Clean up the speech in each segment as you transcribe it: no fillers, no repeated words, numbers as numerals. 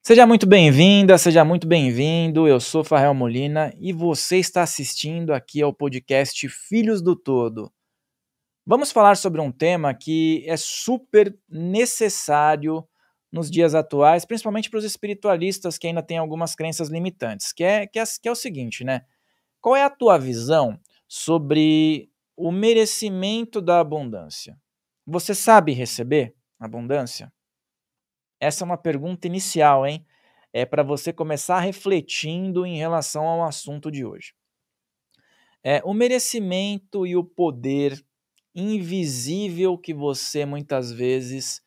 Seja muito bem-vinda, seja muito bem-vindo. Eu sou Farrell Molina e você está assistindo aqui ao podcast Filhos do Todo. Vamos falar sobre um tema que é super necessário nos dias atuais, principalmente para os espiritualistas que ainda têm algumas crenças limitantes, que é o seguinte, né? Qual é a tua visão sobre o merecimento da abundância? Você sabe receber abundância? Essa é uma pergunta inicial, hein? É para você começar refletindo em relação ao assunto de hoje. O merecimento e o poder invisível que você muitas vezes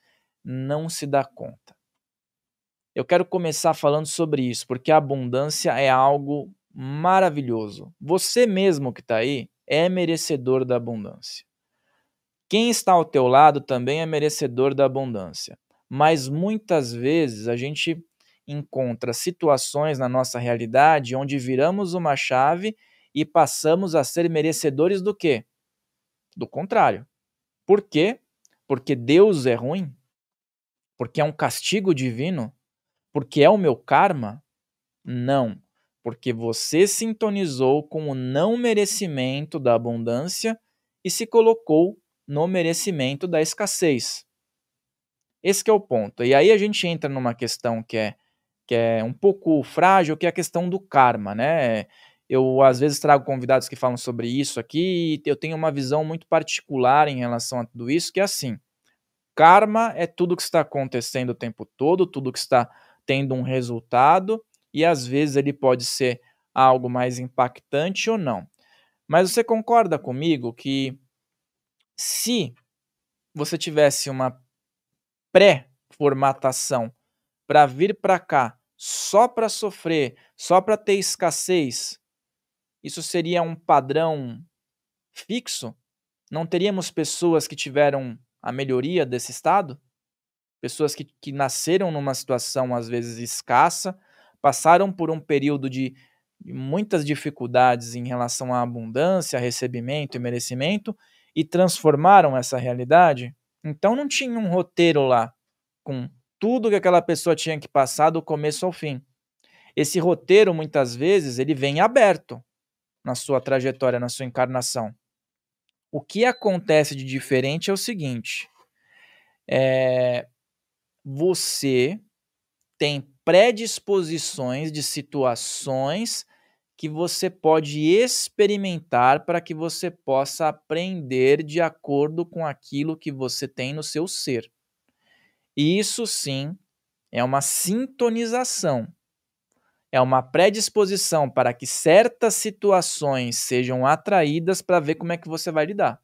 não se dá conta. Eu quero começar falando sobre isso, porque a abundância é algo maravilhoso. Você mesmo que está aí é merecedor da abundância. Quem está ao teu lado também é merecedor da abundância. Mas muitas vezes a gente encontra situações na nossa realidade onde viramos uma chave e passamos a ser merecedores do quê? Do contrário. Por quê? Porque Deus é ruim? Porque é um castigo divino? Porque é o meu karma? Não. Porque você sintonizou com o não merecimento da abundância e se colocou no merecimento da escassez. Esse que é o ponto. E aí a gente entra numa questão que é um pouco frágil, que é a questão do karma, né. Eu, às vezes, trago convidados que falam sobre isso aqui, e eu tenho uma visão muito particular em relação a tudo isso, que é assim: karma é tudo que está acontecendo o tempo todo, tudo que está tendo um resultado, e às vezes ele pode ser algo mais impactante ou não. Mas você concorda comigo que se você tivesse uma pré-formatação para vir para cá só para sofrer, só para ter escassez, isso seria um padrão fixo? Não teríamos pessoas que tiveram a melhoria desse estado? Pessoas que nasceram numa situação, às vezes, escassa, passaram por um período de muitas dificuldades em relação à abundância, recebimento e merecimento e transformaram essa realidade? Então não tinha um roteiro lá com tudo que aquela pessoa tinha que passar do começo ao fim. Esse roteiro, muitas vezes, ele vem aberto na sua trajetória, na sua encarnação. O que acontece de diferente é o seguinte: eh, você tem predisposições de situações que você pode experimentar para que você possa aprender de acordo com aquilo que você tem no seu ser. E isso sim é uma sintonização. É uma predisposição para que certas situações sejam atraídas para ver como é que você vai lidar.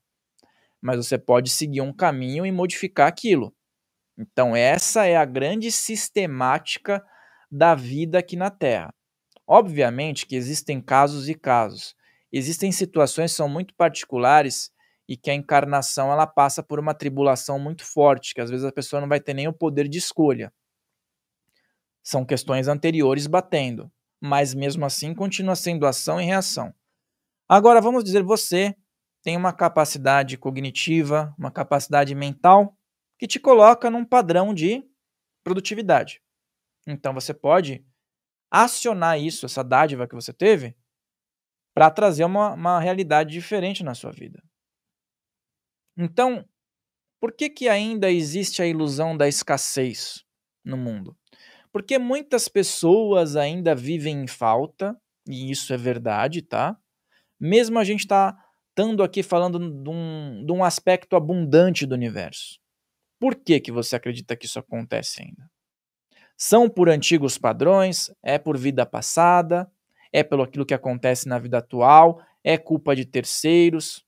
Mas você pode seguir um caminho e modificar aquilo. Então, essa é a grande sistemática da vida aqui na Terra. Obviamente que existem casos e casos. Existem situações que são muito particulares e que a encarnação ela passa por uma tribulação muito forte, que às vezes a pessoa não vai ter nem o poder de escolha. São questões anteriores batendo, mas mesmo assim continua sendo ação e reação. Agora vamos dizer, você tem uma capacidade cognitiva, uma capacidade mental que te coloca num padrão de produtividade. Então você pode acionar isso, essa dádiva que você teve, para trazer uma realidade diferente na sua vida. Então, por que que ainda existe a ilusão da escassez no mundo? Porque muitas pessoas ainda vivem em falta, e isso é verdade, tá? Mesmo a gente estando aqui falando de um aspecto abundante do universo. Por que que você acredita que isso acontece ainda? São por antigos padrões? É por vida passada? É pelo aquilo que acontece na vida atual? É culpa de terceiros?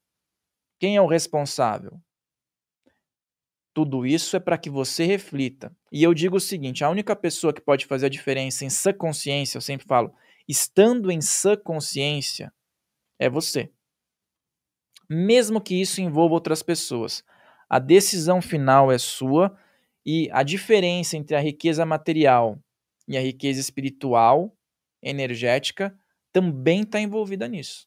Quem é o responsável? Tudo isso é para que você reflita. E eu digo o seguinte: a única pessoa que pode fazer a diferença em sã consciência, eu sempre falo, estando em sã consciência, é você. Mesmo que isso envolva outras pessoas. A decisão final é sua e a diferença entre a riqueza material e a riqueza espiritual, energética, também está envolvida nisso.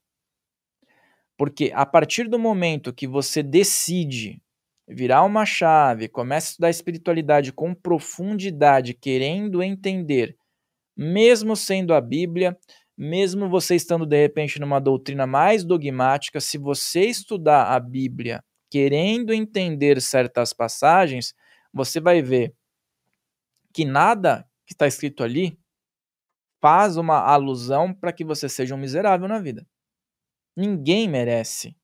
Porque a partir do momento que você decide virar uma chave, comece a estudar espiritualidade com profundidade, querendo entender, mesmo sendo a Bíblia, mesmo você estando de repente numa doutrina mais dogmática, se você estudar a Bíblia querendo entender certas passagens, você vai ver que nada que está escrito ali faz uma alusão para que você seja um miserável na vida. Ninguém merece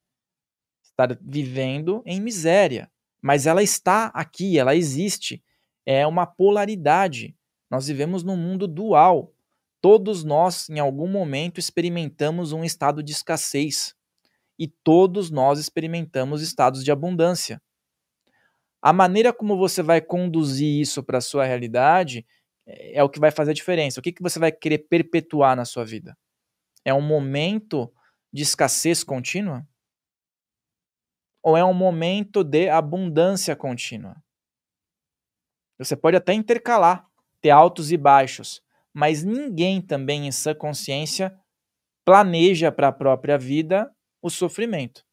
estar vivendo em miséria, mas ela está aqui, ela existe. É uma polaridade. Nós vivemos num mundo dual. Todos nós, em algum momento, experimentamos um estado de escassez e todos nós experimentamos estados de abundância. A maneira como você vai conduzir isso para a sua realidade é o que vai fazer a diferença. O que você vai querer perpetuar na sua vida? É um momento de escassez contínua? Ou é um momento de abundância contínua? Você pode até intercalar, ter altos e baixos, mas ninguém também em sã consciência planeja para a própria vida o sofrimento.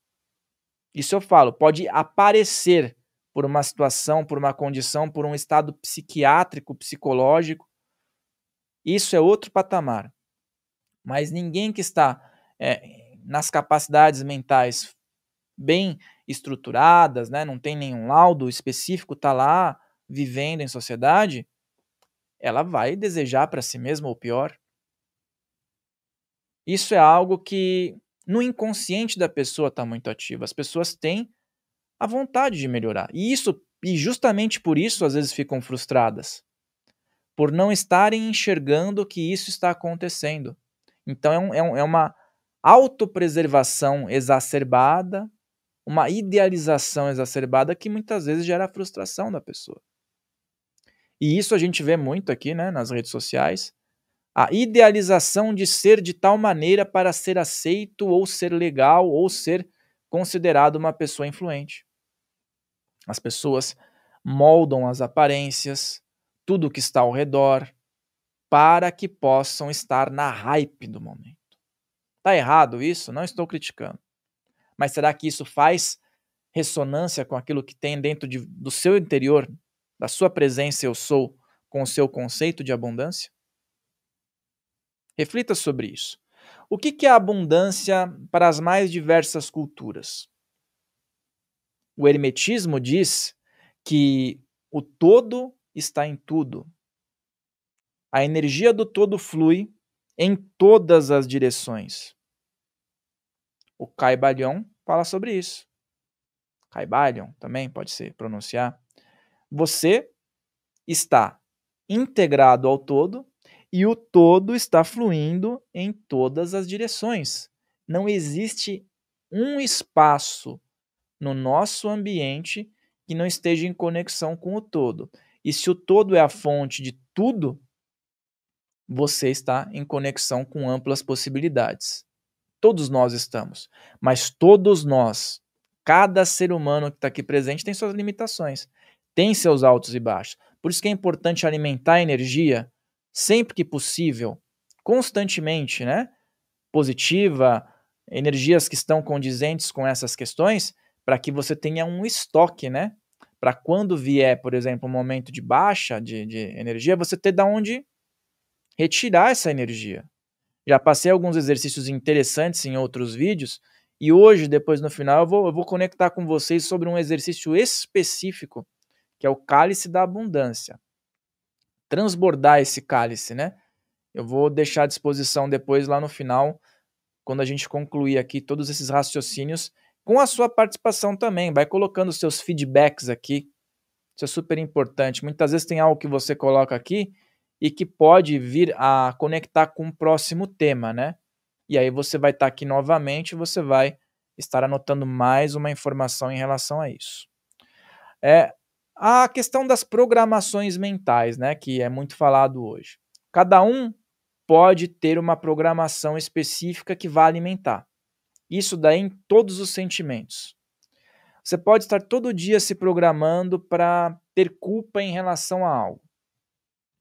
Isso eu falo, pode aparecer por uma situação, por uma condição, por um estado psiquiátrico, psicológico. Isso é outro patamar. Mas ninguém que está nas capacidades mentais bem estruturadas, né, não tem nenhum laudo específico, está lá vivendo em sociedade, ela vai desejar para si mesma o pior. Isso é algo que no inconsciente da pessoa está muito ativo. As pessoas têm a vontade de melhorar. E justamente por isso às vezes ficam frustradas, por não estarem enxergando que isso está acontecendo. Então é uma autopreservação exacerbada, uma idealização exacerbada que muitas vezes gera a frustração da pessoa. E isso a gente vê muito aqui, né, nas redes sociais. A idealização de ser de tal maneira para ser aceito ou ser legal ou ser considerado uma pessoa influente. As pessoas moldam as aparências, tudo que está ao redor, para que possam estar na hype do momento. Tá errado isso? Não estou criticando. Mas será que isso faz ressonância com aquilo que tem dentro do seu interior, da sua presença eu sou, com o seu conceito de abundância? Reflita sobre isso. O que é a abundância para as mais diversas culturas? O hermetismo diz que o todo está em tudo. A energia do todo flui em todas as direções. O Kybalion fala sobre isso. Kybalion também pode ser pronunciar. Você está integrado ao todo e o todo está fluindo em todas as direções. Não existe um espaço no nosso ambiente que não esteja em conexão com o todo. E se o todo é a fonte de tudo, você está em conexão com amplas possibilidades. Todos nós estamos, mas todos nós, cada ser humano que está aqui presente tem suas limitações, tem seus altos e baixos. Por isso que é importante alimentar a energia sempre que possível, constantemente, né? Positiva, energias que estão condizentes com essas questões, para que você tenha um estoque, né? Para quando vier, por exemplo, um momento de baixa de energia, você ter de onde retirar essa energia. Já passei alguns exercícios interessantes em outros vídeos e hoje, depois no final, eu vou conectar com vocês sobre um exercício específico, que é o cálice da abundância. Transbordar esse cálice, né? Eu vou deixar à disposição depois lá no final, quando a gente concluir aqui todos esses raciocínios, com a sua participação também. Vai colocando os seus feedbacks aqui. Isso é super importante. Muitas vezes tem algo que você coloca aqui e que pode vir a conectar com o próximo tema, né? E aí você vai estar aqui novamente e você vai estar anotando mais uma informação em relação a isso. A questão das programações mentais, né, que é muito falado hoje. Cada um pode ter uma programação específica que vai alimentar. Isso daí em todos os sentimentos. Você pode estar todo dia se programando para ter culpa em relação a algo.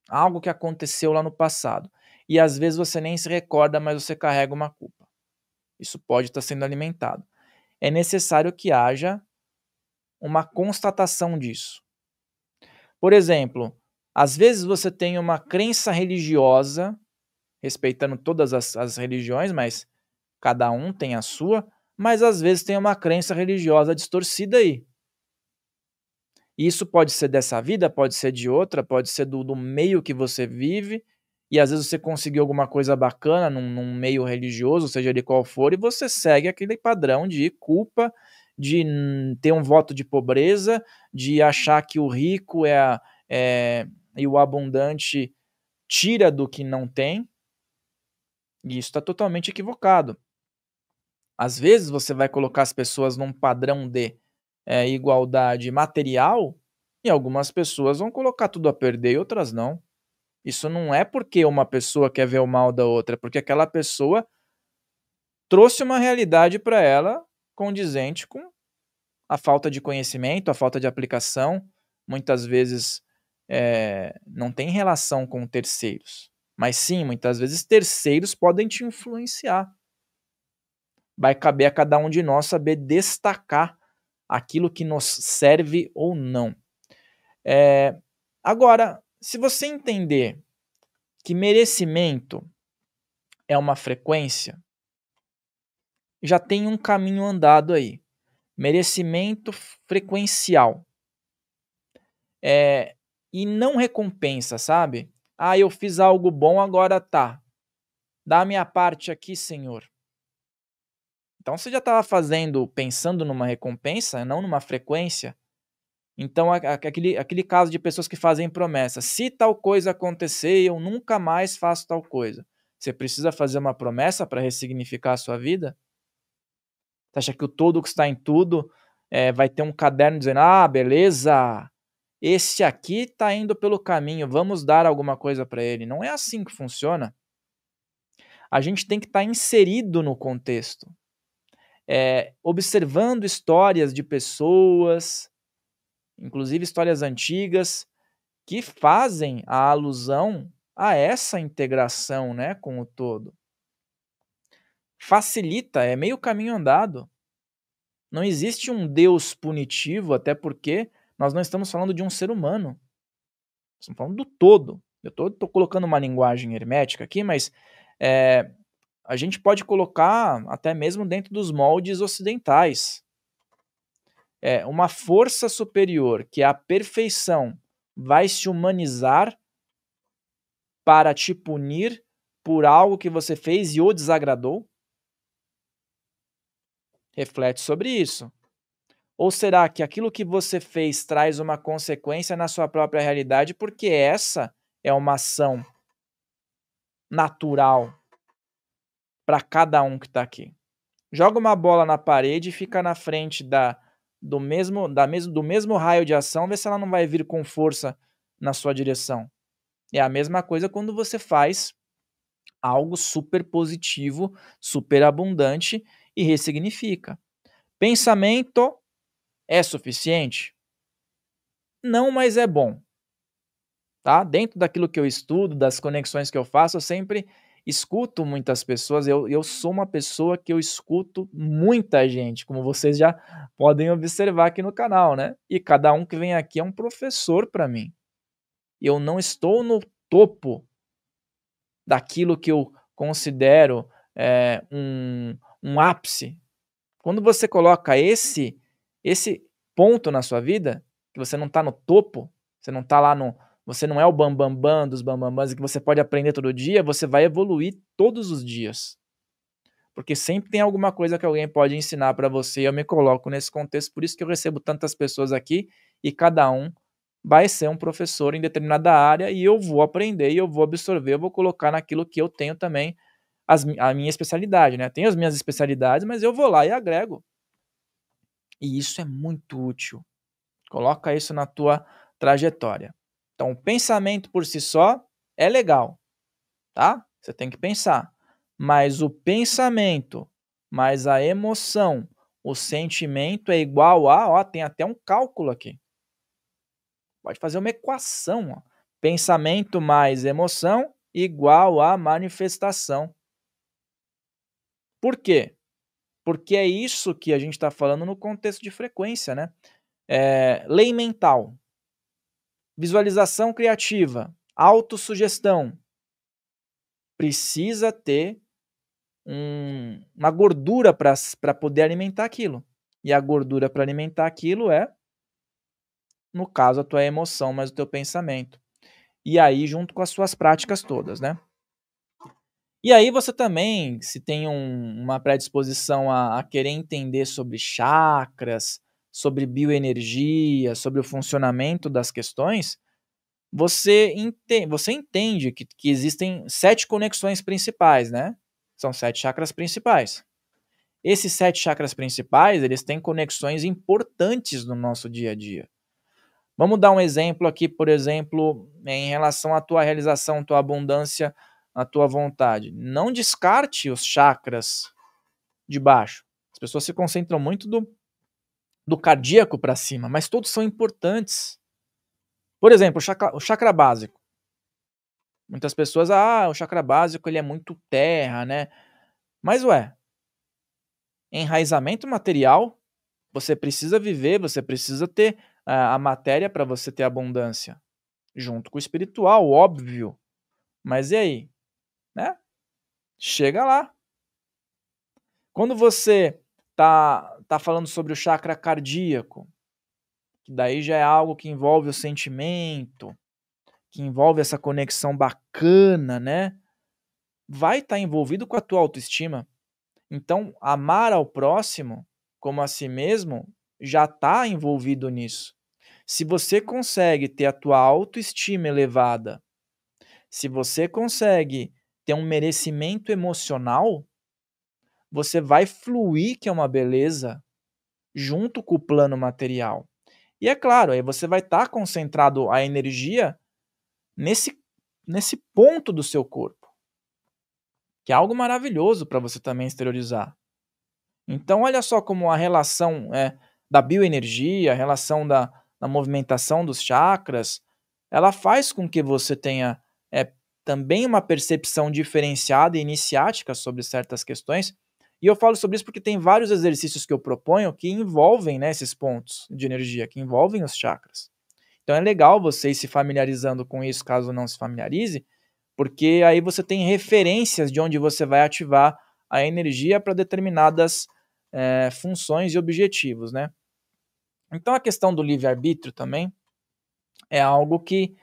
Algo que aconteceu lá no passado. E às vezes você nem se recorda, mas você carrega uma culpa. Isso pode estar sendo alimentado. É necessário que haja uma constatação disso. Por exemplo, às vezes você tem uma crença religiosa, respeitando todas as religiões, mas cada um tem a sua, mas às vezes tem uma crença religiosa distorcida aí. Isso pode ser dessa vida, pode ser de outra, pode ser do meio que você vive, e às vezes você conseguiu alguma coisa bacana num meio religioso, seja ele qual for, e você segue aquele padrão de culpa, de ter um voto de pobreza, de achar que o rico e o abundante tira do que não tem, e isso está totalmente equivocado. Às vezes você vai colocar as pessoas num padrão de igualdade material, e algumas pessoas vão colocar tudo a perder e outras não. Isso não é porque uma pessoa quer ver o mal da outra, é porque aquela pessoa trouxe uma realidade para ela condizente com a falta de conhecimento, a falta de aplicação. Muitas vezes não tem relação com terceiros, mas sim, muitas vezes terceiros podem te influenciar. Vai caber a cada um de nós saber destacar aquilo que nos serve ou não. Agora, se você entender que merecimento é uma frequência, já tem um caminho andado aí. Merecimento frequencial. E não recompensa, sabe? Ah, eu fiz algo bom, agora tá. Dá a minha parte aqui, Senhor. Então você já estava pensando numa recompensa, não numa frequência. Então, aquele caso de pessoas que fazem promessa. Se tal coisa acontecer, eu nunca mais faço tal coisa. Você precisa fazer uma promessa para ressignificar a sua vida? Você acha que o todo que está em tudo vai ter um caderno dizendo: ah, beleza, esse aqui está indo pelo caminho, vamos dar alguma coisa para ele? Não é assim que funciona. A gente tem que estar inserido no contexto. Observando histórias de pessoas, inclusive histórias antigas, que fazem a alusão a essa integração, né, com o todo. Facilita, é meio caminho andado. Não existe um Deus punitivo, até porque nós não estamos falando de um ser humano. Estamos falando do todo. Eu estou colocando uma linguagem hermética aqui, mas a gente pode colocar até mesmo dentro dos moldes ocidentais. Uma força superior, que é a perfeição, vai se humanizar para te punir por algo que você fez e o desagradou? Reflete sobre isso. Ou será que aquilo que você fez traz uma consequência na sua própria realidade porque essa é uma ação natural para cada um que está aqui? Joga uma bola na parede e fica na frente do mesmo raio de ação, vê se ela não vai vir com força na sua direção. É a mesma coisa quando você faz algo super positivo, super abundante e ressignifica. Pensamento é suficiente? Não, mas é bom. Tá? Dentro daquilo que eu estudo, das conexões que eu faço, eu sempre escuto muitas pessoas. Eu sou uma pessoa que eu escuto muita gente, como vocês já podem observar aqui no canal, né? E cada um que vem aqui é um professor para mim. Eu não estou no topo daquilo que eu considero um ápice. Quando você coloca esse ponto na sua vida, que você não está no topo, você não está lá você não é o bambambam dos bambambãs e que você pode aprender todo dia, você vai evoluir todos os dias. Porque sempre tem alguma coisa que alguém pode ensinar para você, e eu me coloco nesse contexto, por isso que eu recebo tantas pessoas aqui, e cada um vai ser um professor em determinada área, e eu vou aprender, e eu vou absorver, eu vou colocar naquilo que eu tenho também a minha especialidade, né? Tenho as minhas especialidades, mas eu vou lá e agrego. E isso é muito útil. Coloca isso na tua trajetória. Então, o pensamento por si só é legal, tá? Você tem que pensar. Mas o pensamento mais a emoção, o sentimento é igual a, tem até um cálculo aqui. Pode fazer uma equação, ó. Pensamento mais emoção igual a manifestação. Por quê? Porque é isso que a gente está falando no contexto de frequência, né? Lei mental, visualização criativa, autossugestão. Precisa ter uma gordura para poder alimentar aquilo. E a gordura para alimentar aquilo é, no caso, a tua emoção, mas o teu pensamento. E aí, junto com as suas práticas todas, né? E aí você também, se tem uma predisposição a querer entender sobre chakras, sobre bioenergia, sobre o funcionamento das questões, você entende que existem 7 conexões principais, né? São 7 chakras principais. Esses 7 chakras principais, eles têm conexões importantes no nosso dia a dia. Vamos dar um exemplo aqui, por exemplo, em relação à tua realização, tua abundância, a tua vontade. Não descarte os chakras de baixo. As pessoas se concentram muito do cardíaco para cima, mas todos são importantes. Por exemplo, o chakra básico. Muitas pessoas, o chakra básico ele é muito terra, né? Mas enraizamento material, você precisa viver, você precisa ter a matéria para você ter abundância. Junto com o espiritual, óbvio. Mas e aí? Né? Chega lá. Quando você tá falando sobre o chakra cardíaco, que daí já é algo que envolve o sentimento, que envolve essa conexão bacana, né? Vai estar envolvido com a tua autoestima. Então, amar ao próximo como a si mesmo já está envolvido nisso. Se você consegue ter a tua autoestima elevada, se você consegue ter um merecimento emocional, você vai fluir, que é uma beleza, junto com o plano material. E é claro, aí você vai estar concentrado a energia nesse ponto do seu corpo, que é algo maravilhoso para você também exteriorizar. Então, olha só como a relação da bioenergia, a relação da movimentação dos chakras, ela faz com que você tenha também uma percepção diferenciada e iniciática sobre certas questões. E eu falo sobre isso porque tem vários exercícios que eu proponho que envolvem, né, esses pontos de energia, que envolvem os chakras. Então é legal você ir se familiarizando com isso, caso não se familiarize, porque aí você tem referências de onde você vai ativar a energia para determinadas funções e objetivos, né? Então a questão do livre-arbítrio também é algo que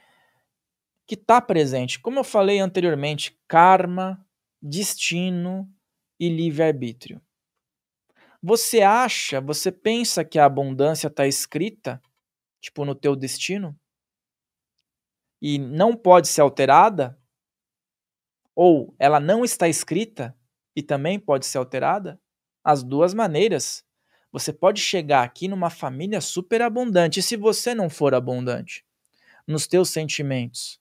está presente. Como eu falei anteriormente, karma, destino e livre-arbítrio. Você pensa que a abundância está escrita, tipo, no teu destino? E não pode ser alterada? Ou ela não está escrita e também pode ser alterada? As duas maneiras. Você pode chegar aqui numa família super abundante. E se você não for abundante nos teus sentimentos,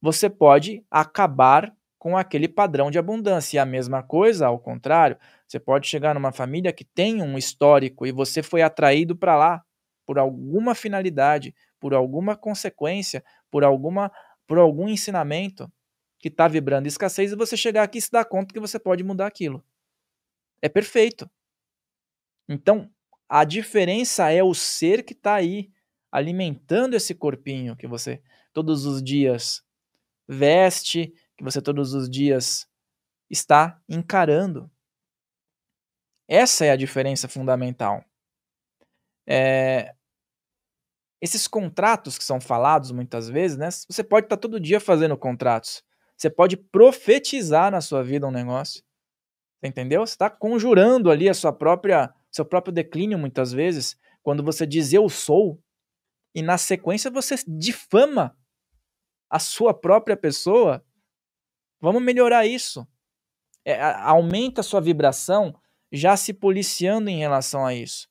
você pode acabar com aquele padrão de abundância. E a mesma coisa, ao contrário, você pode chegar numa família que tem um histórico e você foi atraído para lá por alguma finalidade, por alguma consequência, por algum ensinamento que está vibrando escassez e você chegar aqui e se dar conta que você pode mudar aquilo. É perfeito. Então, a diferença é o ser que está aí alimentando esse corpinho que você todos os dias veste, que você todos os dias está encarando. Essa é a diferença fundamental. Esses contratos que são falados muitas vezes, né? Você pode estar todo dia fazendo contratos. Você pode profetizar na sua vida um negócio. Você entendeu? Você está conjurando ali seu próprio declínio muitas vezes, quando você diz eu sou, e na sequência você difama a sua própria pessoa. Vamos melhorar isso. Aumenta a sua vibração já se policiando em relação a isso.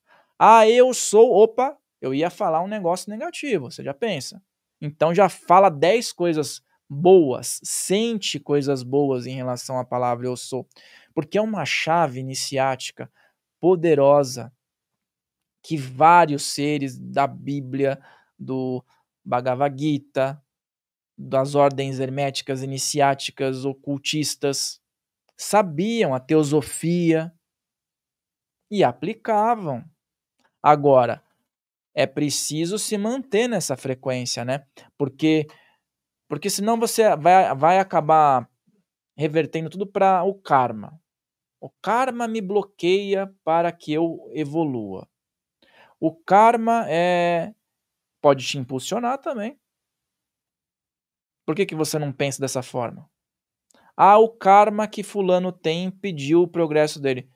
Eu sou. Opa, eu ia falar um negócio negativo, você já pensa. Então já fala 10 coisas boas, sente coisas boas em relação à palavra eu sou. Porque é uma chave iniciática poderosa que vários seres da Bíblia, do Bhagavad Gita, das ordens herméticas, iniciáticas, ocultistas, sabiam a teosofia e aplicavam. Agora, é preciso se manter nessa frequência, né? Porque senão você vai acabar revertendo tudo para o karma. O karma me bloqueia para que eu evolua. O karma pode te impulsionar também. Por que você não pensa dessa forma? Ah, o karma que fulano tem impediu o progresso dele.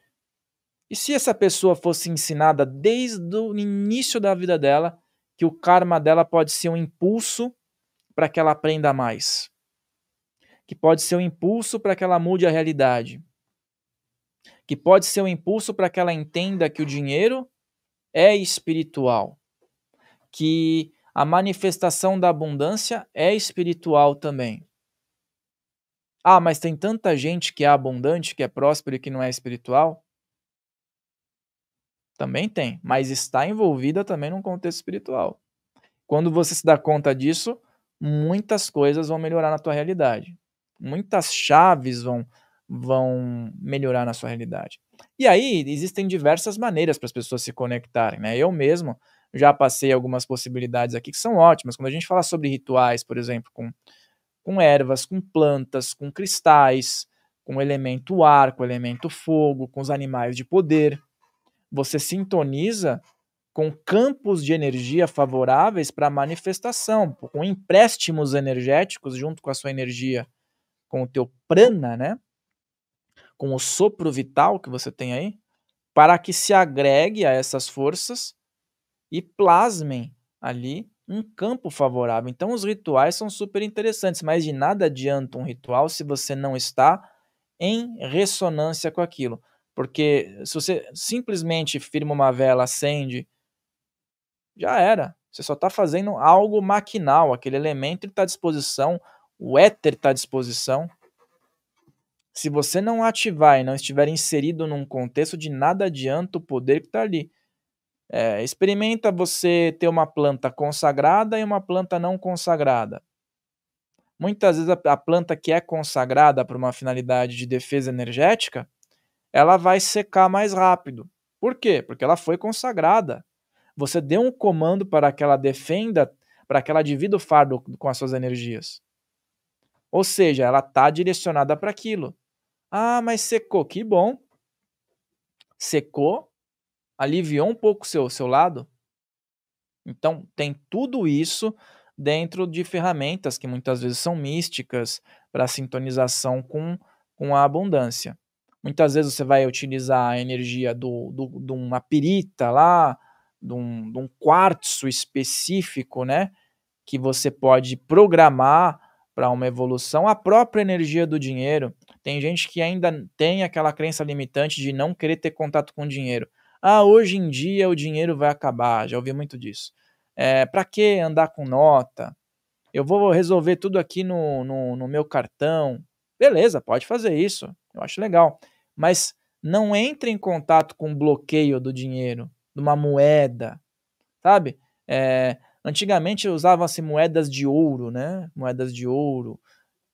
E se essa pessoa fosse ensinada desde o início da vida dela que o karma dela pode ser um impulso para que ela aprenda mais, que pode ser um impulso para que ela mude a realidade, que pode ser um impulso para que ela entenda que o dinheiro é espiritual, que a manifestação da abundância é espiritual também. Ah, mas tem tanta gente que é abundante, que é próspero e que não é espiritual? Também tem, mas está envolvida também num contexto espiritual. Quando você se dá conta disso, muitas coisas vão melhorar na tua realidade. Muitas chaves vão melhorar na sua realidade. E aí, existem diversas maneiras para as pessoas se conectarem, né? Eu mesmo já passei algumas possibilidades aqui que são ótimas. Quando a gente fala sobre rituais, por exemplo, com ervas, com plantas, com cristais, com o elemento ar, com o elemento fogo, com os animais de poder, você sintoniza com campos de energia favoráveis para a manifestação, com empréstimos energéticos junto com a sua energia, com o teu prana, né? Com o sopro vital que você tem aí, para que se agregue a essas forças e plasmem ali um campo favorável. Então os rituais são super interessantes, mas de nada adianta um ritual se você não está em ressonância com aquilo. Porque se você simplesmente firma uma vela, acende, já era. Você só está fazendo algo maquinal, aquele elemento está à disposição, o éter está à disposição. Se você não ativar e não estiver inserido num contexto, de nada adianta o poder que está ali. Experimenta você ter uma planta consagrada e uma planta não consagrada. Muitas vezes a planta que é consagrada para uma finalidade de defesa energética, ela vai secar mais rápido. Por quê? Porque ela foi consagrada. Você deu um comando para que ela defenda, para que ela divida o fardo com as suas energias. Ou seja, ela está direcionada para aquilo. Ah, mas secou, que bom. Secou, aliviou um pouco o seu lado. Então, tem tudo isso dentro de ferramentas que muitas vezes são místicas para sintonização com a abundância. Muitas vezes você vai utilizar a energia de uma pirita lá, de um quartzo específico, né? Que você pode programar para uma evolução, a própria energia do dinheiro. Tem gente que ainda tem aquela crença limitante de não querer ter contato com o dinheiro. Ah, hoje em dia o dinheiro vai acabar, já ouvi muito disso. Para que andar com nota? Eu vou resolver tudo aqui no meu cartão. Beleza, pode fazer isso, eu acho legal. Mas não entre em contato com o bloqueio do dinheiro, de uma moeda, sabe? Antigamente usavam-se moedas de ouro, né? Moedas de ouro.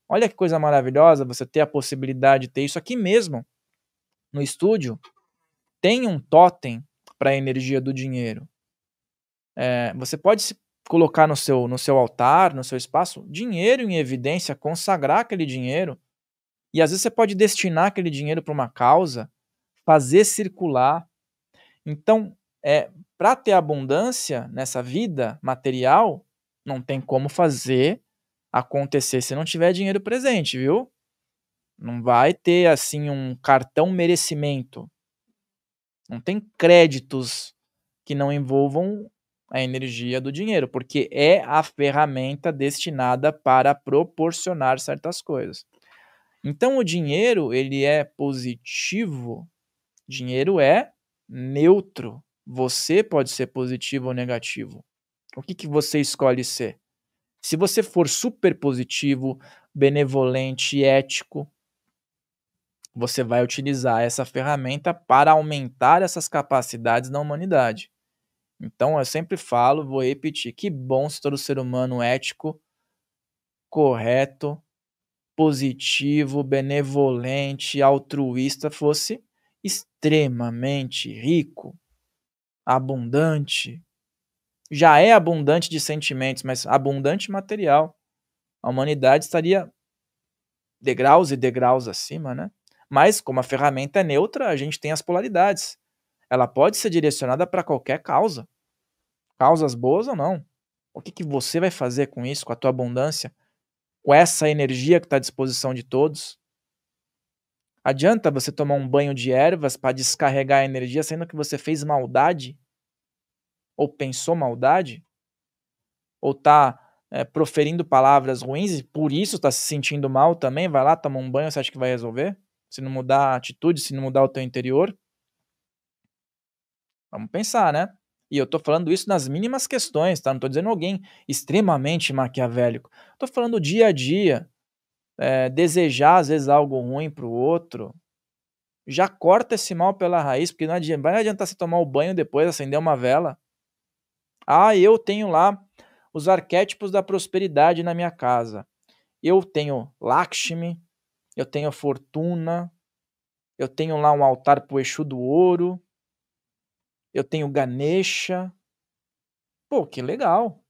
Olha que coisa maravilhosa você ter a possibilidade de ter isso aqui mesmo, no estúdio. Tem um totem para a energia do dinheiro. Você pode se colocar no seu altar, no seu espaço, dinheiro em evidência, consagrar aquele dinheiro. E às vezes você pode destinar aquele dinheiro para uma causa, fazer circular. Então, para ter abundância nessa vida material, não tem como fazer acontecer se não tiver dinheiro presente, viu? Não vai ter assim um cartão merecimento. Não tem créditos que não envolvam a energia do dinheiro, porque é a ferramenta destinada para proporcionar certas coisas. Então o dinheiro, ele é positivo, dinheiro é neutro. Você pode ser positivo ou negativo. O que você escolhe ser? Se você for super positivo, benevolente, ético, você vai utilizar essa ferramenta para aumentar essas capacidades na humanidade. Então eu sempre falo, vou repetir, que bom se todo ser humano ético, correto, positivo, benevolente, altruísta fosse extremamente rico, abundante. Já é abundante de sentimentos, mas abundante material. A humanidade estaria degraus e degraus acima, né. Mas como a ferramenta é neutra, a gente tem as polaridades. Ela pode ser direcionada para qualquer causa, causas boas ou não. O que que você vai fazer com isso, com a tua abundância, com essa energia que está à disposição de todos? Adianta você tomar um banho de ervas para descarregar a energia, sendo que você fez maldade? Ou pensou maldade? Ou tá, proferindo palavras ruins e por isso está se sentindo mal também? Vai lá, toma um banho, você acha que vai resolver? Se não mudar a atitude, se não mudar o teu interior? Vamos pensar, né? E eu tô falando isso nas mínimas questões, tá? Não tô dizendo alguém extremamente maquiavélico. Tô falando dia a dia, desejar às vezes algo ruim para o outro, já corta esse mal pela raiz, porque não adianta, vai adiantar você tomar o banho depois, acender uma vela. Ah, eu tenho lá os arquétipos da prosperidade na minha casa. Eu tenho Lakshmi, eu tenho Fortuna, eu tenho lá um altar pro Exu do ouro, eu tenho Ganesha. Pô, que legal.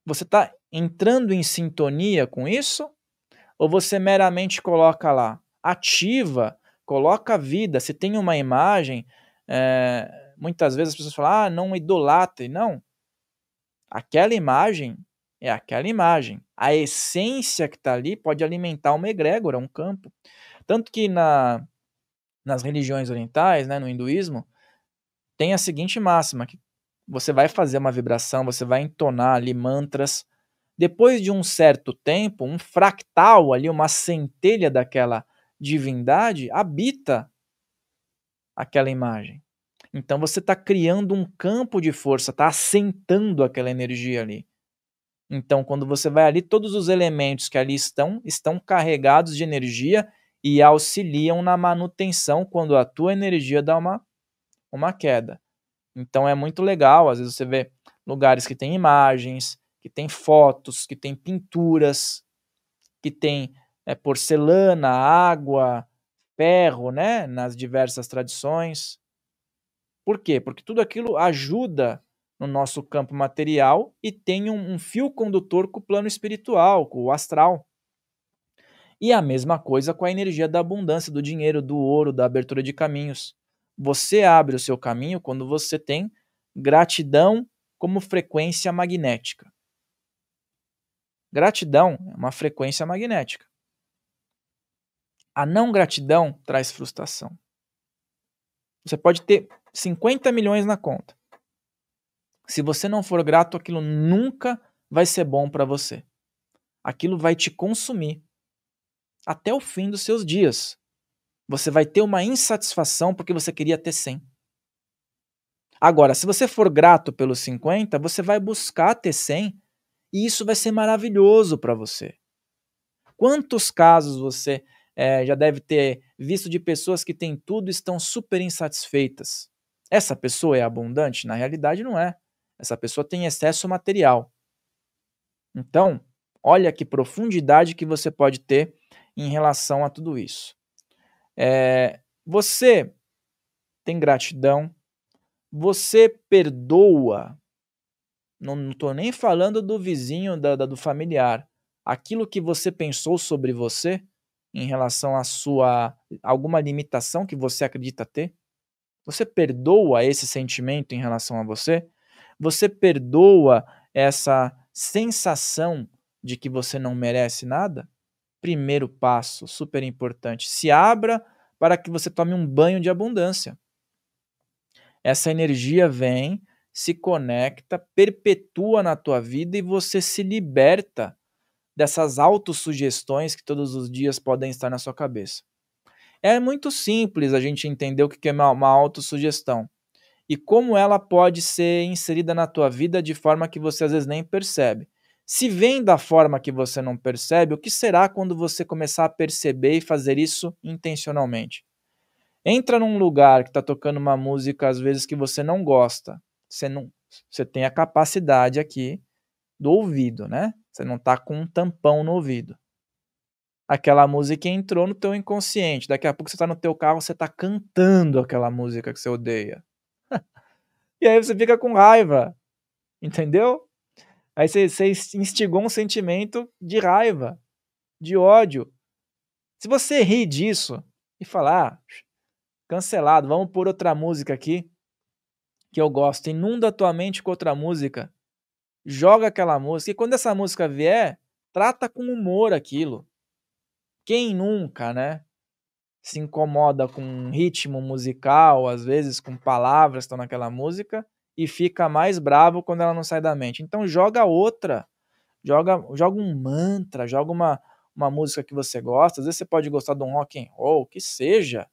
Você está entrando em sintonia com isso? Ou você meramente coloca lá? Ativa, coloca a vida. Se tem uma imagem, muitas vezes as pessoas falam: "Ah, não idolatre". Não, aquela imagem é aquela imagem. A essência que está ali pode alimentar uma egrégora, um campo. Tanto que nas religiões orientais, né, no hinduísmo, tem a seguinte máxima, que você vai fazer uma vibração, você vai entonar ali mantras. Depois de um certo tempo, um fractal ali, uma centelha daquela divindade habita aquela imagem. Então você está criando um campo de força, está assentando aquela energia ali. Então, quando você vai ali, todos os elementos que ali estão carregados de energia e auxiliam na manutenção quando a tua energia dá uma queda. Então é muito legal, às vezes você vê lugares que tem imagens, que tem fotos, que tem pinturas, que tem porcelana, água, ferro, né, nas diversas tradições. Por quê? Porque tudo aquilo ajuda no nosso campo material e tem um fio condutor com o plano espiritual, com o astral. E a mesma coisa com a energia da abundância, do dinheiro, do ouro, da abertura de caminhos. Você abre o seu caminho quando você tem gratidão como frequência magnética. Gratidão é uma frequência magnética. A não gratidão traz frustração. Você pode ter 50 milhões na conta. Se você não for grato, aquilo nunca vai ser bom para você. Aquilo vai te consumir até o fim dos seus dias. Você vai ter uma insatisfação porque você queria ter 100. Agora, se você for grato pelos 50, você vai buscar ter 100 e isso vai ser maravilhoso para você. Quantos casos você já deve ter visto de pessoas que têm tudo e estão super insatisfeitas? Essa pessoa é abundante? Na realidade, não é. Essa pessoa tem excesso material. Então, olha que profundidade que você pode ter em relação a tudo isso. Você tem gratidão, você perdoa. Não estou nem falando do vizinho, do familiar. Aquilo que você pensou sobre você em relação à sua alguma limitação que você acredita ter, você perdoa esse sentimento em relação a você? Você perdoa essa sensação de que você não merece nada? Primeiro passo, super importante. Se abra para que você tome um banho de abundância. Essa energia vem, se conecta, perpetua na tua vida e você se liberta dessas autossugestões que todos os dias podem estar na sua cabeça. É muito simples a gente entender o que é uma autossugestão e como ela pode ser inserida na tua vida de forma que você às vezes nem percebe. Se vem da forma que você não percebe, o que será quando você começar a perceber e fazer isso intencionalmente? Entra num lugar que está tocando uma música às vezes que você não gosta. Você tem a capacidade aqui do ouvido, né? Você não está com um tampão no ouvido. Aquela música entrou no teu inconsciente. Daqui a pouco você está no teu carro, você está cantando aquela música que você odeia. E aí você fica com raiva. entendeu? Aí você instigou um sentimento de raiva, de ódio. Se você rir disso e falar: "Ah, cancelado, vamos pôr outra música aqui que eu gosto", inunda a tua mente com outra música, joga aquela música e quando essa música vier, trata com humor aquilo. Quem nunca, né, se incomoda com um ritmo musical, às vezes com palavras que estão naquela música, e fica mais bravo quando ela não sai da mente. Então joga outra, joga um mantra, joga uma música que você gosta, às vezes você pode gostar de um rock and roll, que seja,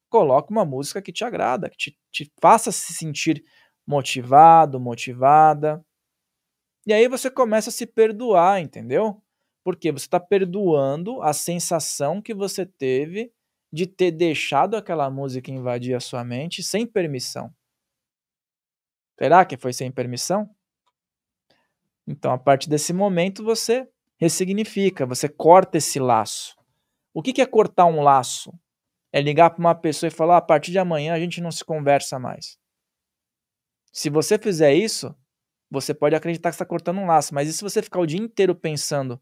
coloca uma música que te agrada, que te faça se sentir motivado, motivada, e aí você começa a se perdoar, entendeu? Porque você está perdoando a sensação que você teve de ter deixado aquela música invadir a sua mente sem permissão. Será que foi sem permissão? Então, a partir desse momento, você ressignifica, você corta esse laço. O que é cortar um laço? É ligar para uma pessoa e falar: "Ah, a partir de amanhã a gente não se conversa mais". Se você fizer isso, você pode acreditar que está cortando um laço, mas e se você ficar o dia inteiro pensando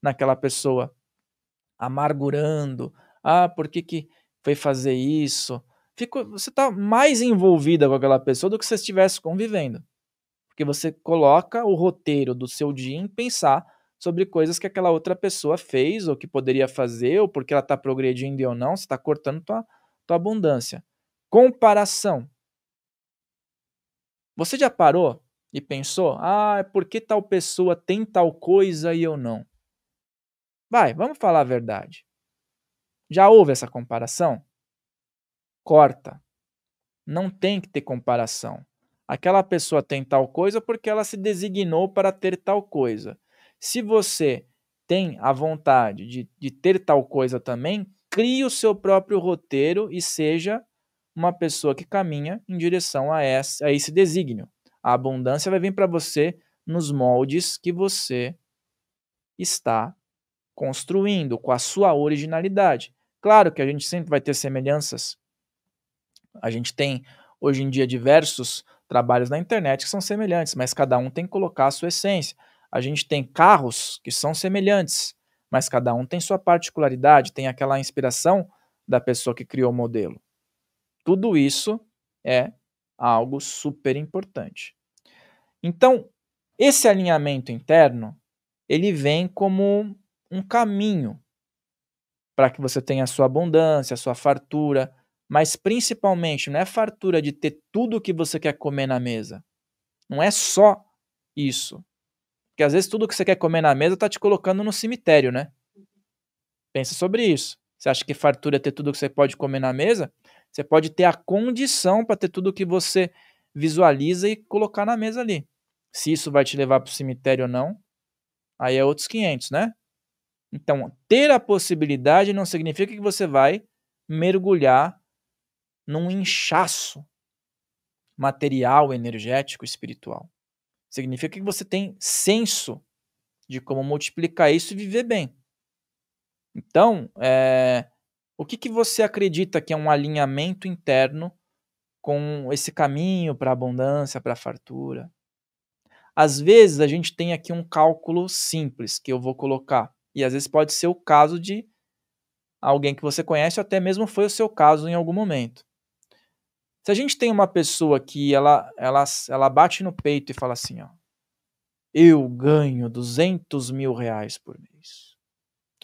naquela pessoa, amargurando: "Ah, por que que foi fazer isso?". Você está mais envolvida com aquela pessoa do que se você estivesse convivendo, porque você coloca o roteiro do seu dia em pensar sobre coisas que aquela outra pessoa fez ou que poderia fazer ou porque ela está progredindo ou não, você está cortando tua abundância. Comparação. Você já parou e pensou: "Ah, é porque tal pessoa tem tal coisa e eu não". Vai, vamos falar a verdade. Já houve essa comparação? Corta. Não tem que ter comparação. Aquela pessoa tem tal coisa porque ela se designou para ter tal coisa. Se você tem a vontade de ter tal coisa também, crie o seu próprio roteiro e seja uma pessoa que caminha em direção a esse desígnio. A abundância vai vir para você nos moldes que você está construindo, com a sua originalidade. Claro que a gente sempre vai ter semelhanças. A gente tem, hoje em dia, diversos trabalhos na internet que são semelhantes, mas cada um tem que colocar a sua essência. A gente tem carros que são semelhantes, mas cada um tem sua particularidade, tem aquela inspiração da pessoa que criou o modelo. Tudo isso é algo super importante. Então, esse alinhamento interno, ele vem como um caminho para que você tenha a sua abundância, a sua fartura, mas principalmente não é fartura de ter tudo o que você quer comer na mesa. Não é só isso. Porque às vezes tudo que você quer comer na mesa está te colocando no cemitério, né? Pensa sobre isso. Você acha que fartura é ter tudo que você pode comer na mesa? Você pode ter a condição para ter tudo o que você visualiza e colocar na mesa ali. Se isso vai te levar para o cemitério ou não, aí é outros 500, né? Então, ter a possibilidade não significa que você vai mergulhar num inchaço material, energético, espiritual. Significa que você tem senso de como multiplicar isso e viver bem. Então, o que você acredita que é um alinhamento interno com esse caminho para a abundância, para a fartura? Às vezes a gente tem aqui um cálculo simples que eu vou colocar, e às vezes pode ser o caso de alguém que você conhece ou até mesmo foi o seu caso em algum momento. Se a gente tem uma pessoa que ela bate no peito e fala assim, ó: "Eu ganho R$ 200.000 por mês".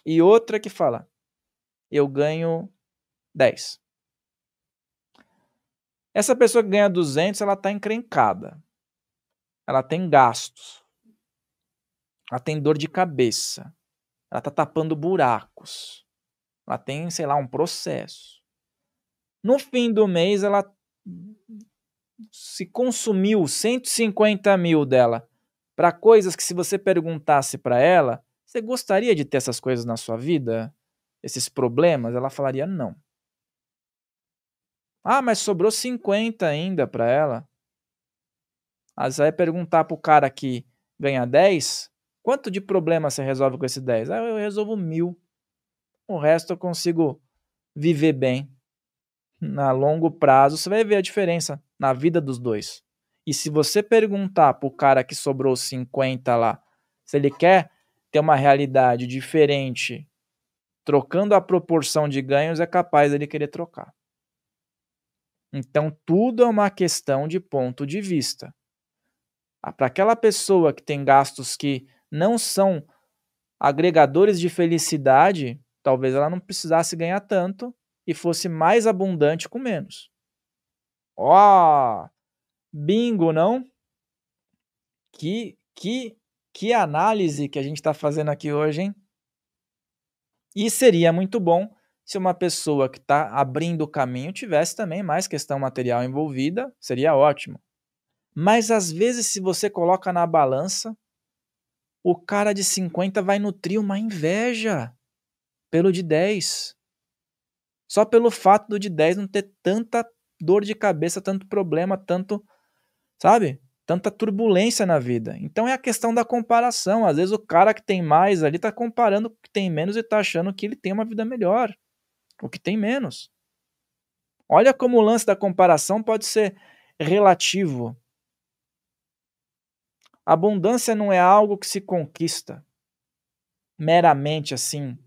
E outra que fala: "Eu ganho 10". Essa pessoa que ganha 200, ela está encrencada. Ela tem gastos. Ela tem dor de cabeça. Ela está tapando buracos. Ela tem, sei lá, um processo. No fim do mês, ela se consumiu 150.000 dela para coisas que, se você perguntasse para ela: "Você gostaria de ter essas coisas na sua vida? Esses problemas?", ela falaria: "Não". "Ah, mas sobrou 50 ainda para ela". Aí você vai perguntar para o cara que ganha 10: "Quanto de problema você resolve com esse 10?". "Ah, eu resolvo 1.000. O resto eu consigo viver bem". Na longo prazo, você vai ver a diferença na vida dos dois. E se você perguntar pro cara que sobrou 50 lá, se ele quer ter uma realidade diferente, trocando a proporção de ganhos, é capaz dele querer trocar. Então tudo é uma questão de ponto de vista. Para aquela pessoa que tem gastos que não são agregadores de felicidade, talvez ela não precisasse ganhar tanto e fosse mais abundante com menos. Ó, bingo, não? Que análise que a gente está fazendo aqui hoje, hein? E seria muito bom se uma pessoa que está abrindo o caminho tivesse também mais questão material envolvida, seria ótimo. Mas às vezes, se você coloca na balança, o cara de 50 vai nutrir uma inveja pelo de 10. Só pelo fato do de 10 não ter tanta dor de cabeça, tanto problema, tanto, sabe? Tanta turbulência na vida. Então é a questão da comparação. Às vezes o cara que tem mais ali tá comparando com o que tem menos e tá achando que ele tem uma vida melhor. O que tem menos. Olha como o lance da comparação pode ser relativo. Abundância não é algo que se conquista meramente assim,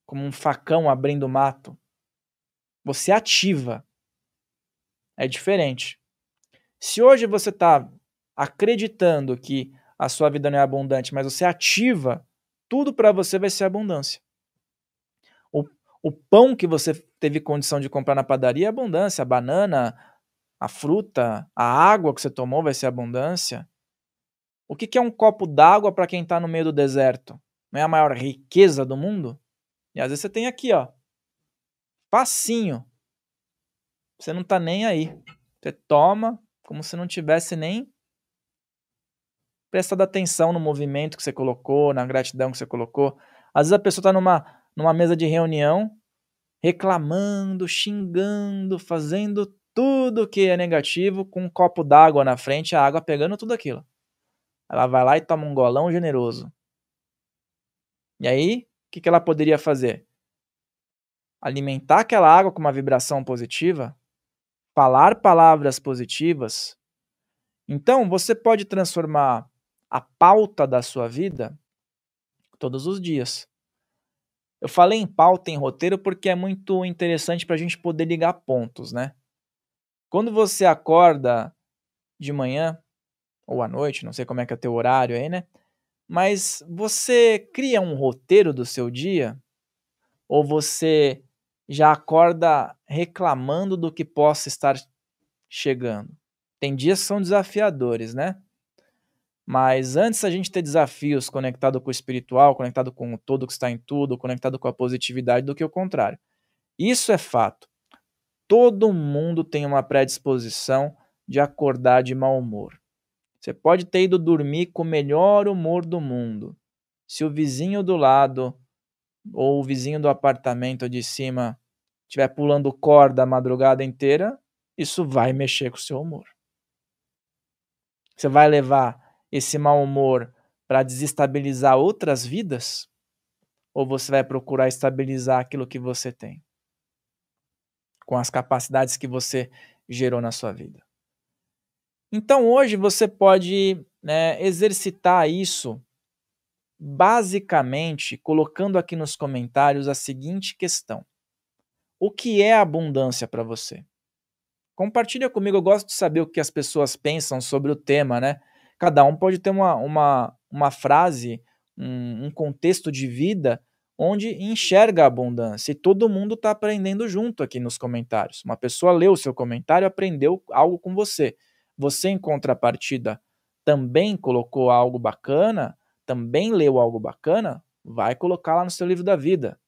como um facão abrindo mato. Você ativa. É diferente. Se hoje você está acreditando que a sua vida não é abundante, mas você ativa, tudo para você vai ser abundância. O pão que você teve condição de comprar na padaria é abundância, a banana, a fruta, a água que você tomou vai ser abundância. O que é um copo d'água para quem está no meio do deserto? Não é a maior riqueza do mundo? E às vezes você tem aqui, ó, facinho. Você não está nem aí. Você toma como se não tivesse nem prestado atenção no movimento que você colocou, na gratidão que você colocou. Às vezes a pessoa está numa mesa de reunião, reclamando, xingando, fazendo tudo que é negativo, com um copo d'água na frente, a água pegando tudo aquilo. Ela vai lá e toma um golão generoso. E aí, o que ela poderia fazer? Alimentar aquela água com uma vibração positiva, falar palavras positivas. Então, você pode transformar a pauta da sua vida todos os dias. Eu falei em pauta, em roteiro, porque é muito interessante para a gente poder ligar pontos, né? Quando você acorda de manhã, ou à noite, não sei como é que é o teu horário aí, né? Mas você cria um roteiro do seu dia? Ou você já acorda reclamando do que possa estar chegando? Tem dias que são desafiadores, né? Mas antes a gente ter desafios conectado com o espiritual, conectado com o todo que está em tudo, conectado com a positividade, do que o contrário. Isso é fato. Todo mundo tem uma predisposição de acordar de mau humor. Você pode ter ido dormir com o melhor humor do mundo. Se o vizinho do lado ou o vizinho do apartamento de cima estiver pulando corda a madrugada inteira, isso vai mexer com o seu humor. Você vai levar esse mau humor para desestabilizar outras vidas? Ou você vai procurar estabilizar aquilo que você tem? Com as capacidades que você gerou na sua vida. Então hoje você pode, né, exercitar isso basicamente colocando aqui nos comentários a seguinte questão: o que é abundância para você? Compartilha comigo, eu gosto de saber o que as pessoas pensam sobre o tema, né? Cada um pode ter uma frase, um contexto de vida onde enxerga a abundância. E todo mundo está aprendendo junto aqui nos comentários. Uma pessoa leu o seu comentário, aprendeu algo com você. Você, em contrapartida, também colocou algo bacana, também leu algo bacana, vai colocar lá no seu livro da vida.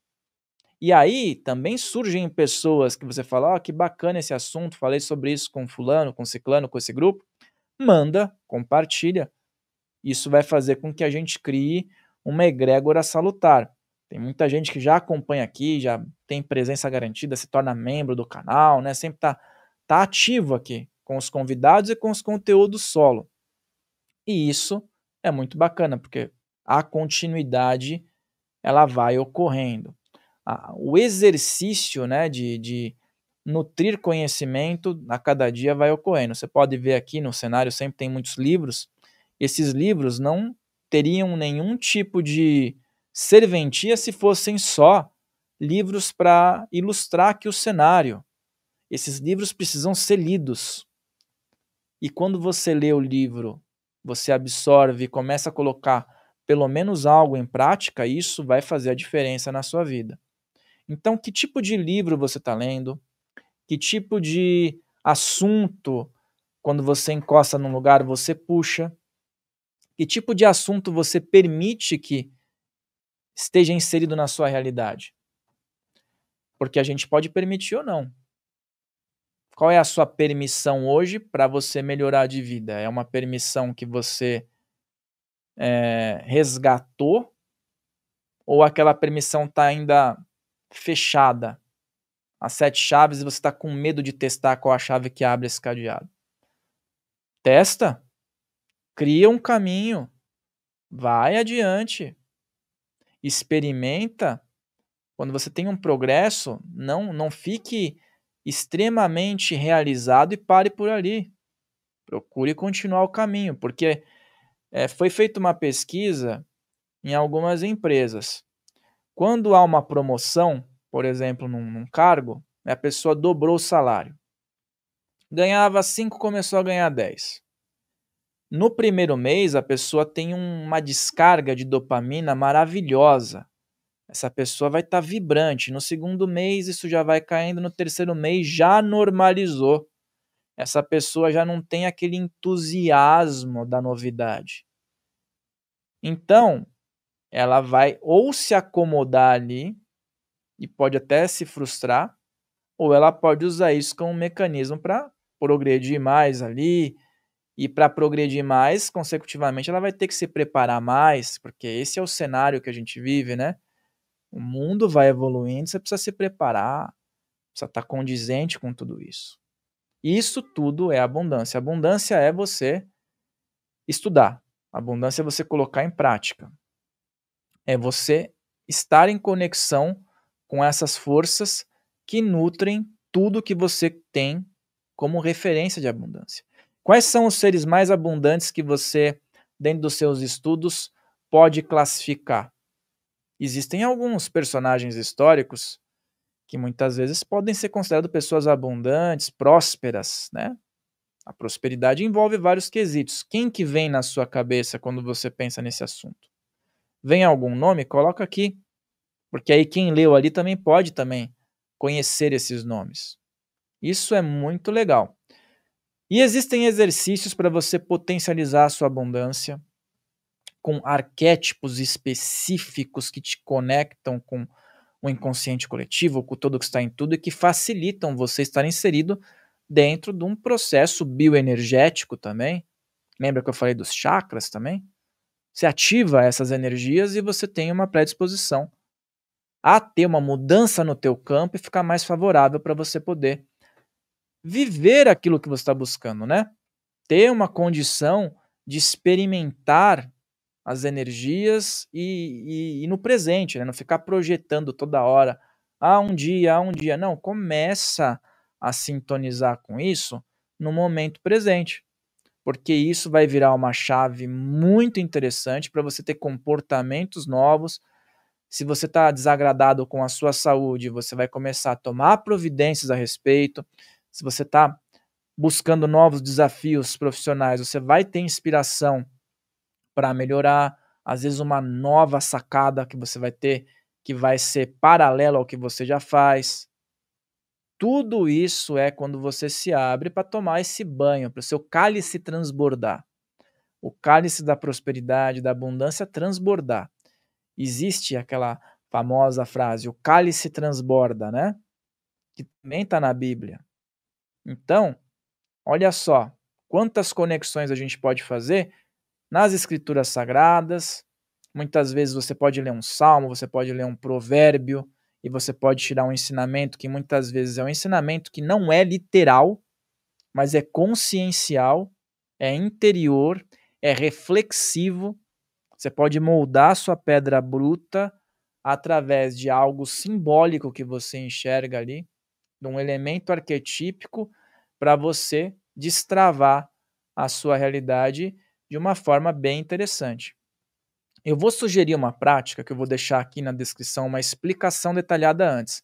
E aí também surgem pessoas que você fala: "Ó, que bacana esse assunto, falei sobre isso com fulano, com ciclano, com esse grupo". Manda, compartilha. Isso vai fazer com que a gente crie uma egrégora salutar. Tem muita gente que já acompanha aqui, já tem presença garantida, se torna membro do canal, né, sempre tá ativo aqui com os convidados e com os conteúdos solo. E isso é muito bacana, porque a continuidade ela vai ocorrendo. O exercício, né, de nutrir conhecimento a cada dia vai ocorrendo. Você pode ver aqui no cenário, sempre tem muitos livros. Esses livros não teriam nenhum tipo de serventia se fossem só livros para ilustrar aqui o cenário. Esses livros precisam ser lidos. E quando você lê o livro, você absorve e começa a colocar pelo menos algo em prática, isso vai fazer a diferença na sua vida. Então, que tipo de livro você está lendo? Que tipo de assunto, quando você encosta num lugar, você puxa? Que tipo de assunto você permite que esteja inserido na sua realidade? Porque a gente pode permitir ou não. Qual é a sua permissão hoje para você melhorar de vida? É uma permissão que você resgatou ou aquela permissão está ainda fechada? As 7 chaves e você está com medo de testar qual a chave que abre esse cadeado. Testa, cria um caminho, vai adiante, experimenta. Quando você tem um progresso, não fique extremamente realizado e pare por ali. Procure continuar o caminho, porque foi feita uma pesquisa em algumas empresas. Quando há uma promoção, por exemplo, num cargo, a pessoa dobrou o salário. Ganhava 5, começou a ganhar 10. No primeiro mês, a pessoa tem uma descarga de dopamina maravilhosa. Essa pessoa vai estar vibrante. No segundo mês, isso já vai caindo. No terceiro mês, já normalizou. Essa pessoa já não tem aquele entusiasmo da novidade. Então, ela vai ou se acomodar ali e pode até se frustrar, ou ela pode usar isso como um mecanismo para progredir mais ali. E para progredir mais, consecutivamente, ela vai ter que se preparar mais, porque esse é o cenário que a gente vive, né? O mundo vai evoluindo, você precisa se preparar, precisa estar condizente com tudo isso. Isso tudo é abundância. Abundância é você estudar. Abundância é você colocar em prática. É você estar em conexão com essas forças que nutrem tudo que você tem como referência de abundância. Quais são os seres mais abundantes que você, dentro dos seus estudos, pode classificar? Existem alguns personagens históricos que muitas vezes podem ser considerados pessoas abundantes, prósperas, né? A prosperidade envolve vários quesitos. Quem que vem na sua cabeça quando você pensa nesse assunto? Vem algum nome? Coloca aqui, porque aí quem leu ali também pode também conhecer esses nomes. Isso é muito legal. E existem exercícios para você potencializar a sua abundância com arquétipos específicos que te conectam com o inconsciente coletivo, com todo o que está em tudo e que facilitam você estar inserido dentro de um processo bioenergético também. Lembra que eu falei dos chakras também? Você ativa essas energias e você tem uma predisposição a ter uma mudança no teu campo e ficar mais favorável para você poder viver aquilo que você está buscando, né? Ter uma condição de experimentar as energias e no presente, né? Não ficar projetando toda hora, um dia. Não, começa a sintonizar com isso no momento presente, porque isso vai virar uma chave muito interessante para você ter comportamentos novos. Se você está desagradado com a sua saúde, você vai começar a tomar providências a respeito. Se você está buscando novos desafios profissionais, você vai ter inspiração para melhorar, às vezes uma nova sacada que você vai ter, que vai ser paralela ao que você já faz. Tudo isso é quando você se abre para tomar esse banho, para o seu cálice transbordar. O cálice da prosperidade, da abundância transbordar. Existe aquela famosa frase, o cálice transborda, né? Que também está na Bíblia. Então, olha só, quantas conexões a gente pode fazer nas escrituras sagradas. Muitas vezes você pode ler um salmo, você pode ler um provérbio, e você pode tirar um ensinamento que muitas vezes é um ensinamento que não é literal, mas é consciencial, é interior, é reflexivo. Você pode moldar sua pedra bruta através de algo simbólico que você enxerga ali. de um elemento arquetípico para você destravar a sua realidade de uma forma bem interessante. Eu vou sugerir uma prática que eu vou deixar aqui na descrição, uma explicação detalhada antes.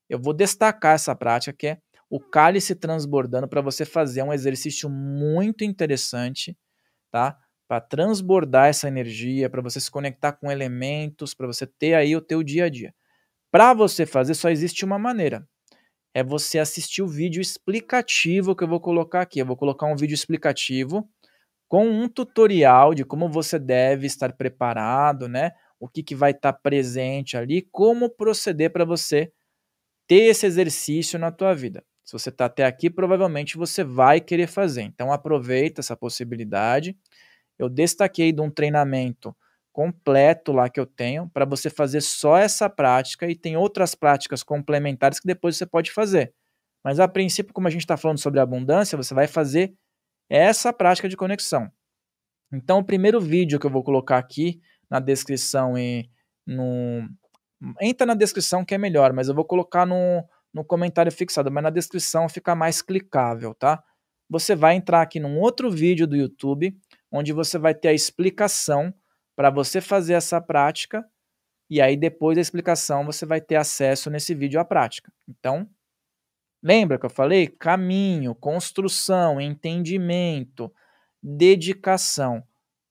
Eu vou destacar essa prática que é o cálice transbordando para você fazer um exercício muito interessante, tá? Para transbordar essa energia, para você se conectar com elementos, para você ter aí o teu dia a dia. Para você fazer só existe uma maneira, é você assistir o vídeo explicativo que eu vou colocar aqui. Eu vou colocar um vídeo explicativo com um tutorial de como você deve estar preparado, né? O que vai estar presente ali, como proceder para você ter esse exercício na tua vida. Se você está até aqui, provavelmente você vai querer fazer. Então aproveita essa possibilidade. Eu destaquei de um treinamento completo lá que eu tenho para você fazer só essa prática, e tem outras práticas complementares que depois você pode fazer. Mas a princípio, como a gente está falando sobre abundância, você vai fazer essa prática de conexão. Então, o primeiro vídeo que eu vou colocar aqui na descrição e no... Entra na descrição que é melhor, mas eu vou colocar no comentário fixado, mas na descrição fica mais clicável, tá? Você vai entrar aqui num outro vídeo do YouTube, onde você vai ter a explicação para você fazer essa prática, e aí depois da explicação você vai ter acesso nesse vídeo à prática. Então, lembra que eu falei? Caminho, construção, entendimento, dedicação,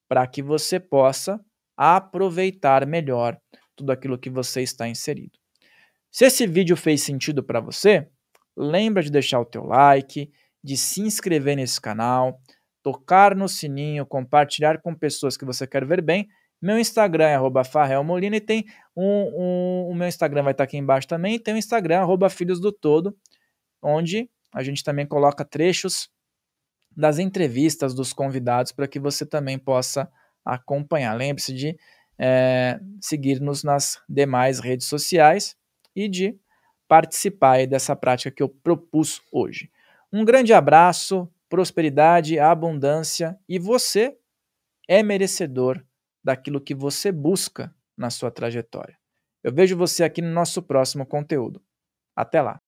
para que você possa aproveitar melhor tudo aquilo que você está inserido. Se esse vídeo fez sentido para você, lembra de deixar o teu like, de se inscrever nesse canal, tocar no sininho, compartilhar com pessoas que você quer ver bem. Meu Instagram é @farrelmolina e tem o meu Instagram vai estar aqui embaixo também, e tem o Instagram @filhosdotodo, onde a gente também coloca trechos das entrevistas dos convidados para que você também possa acompanhar. Lembre-se de seguir-nos nas demais redes sociais e de participar aí dessa prática que eu propus hoje. Um grande abraço, prosperidade, abundância, e você é merecedor daquilo que você busca na sua trajetória. Eu vejo você aqui no nosso próximo conteúdo. Até lá!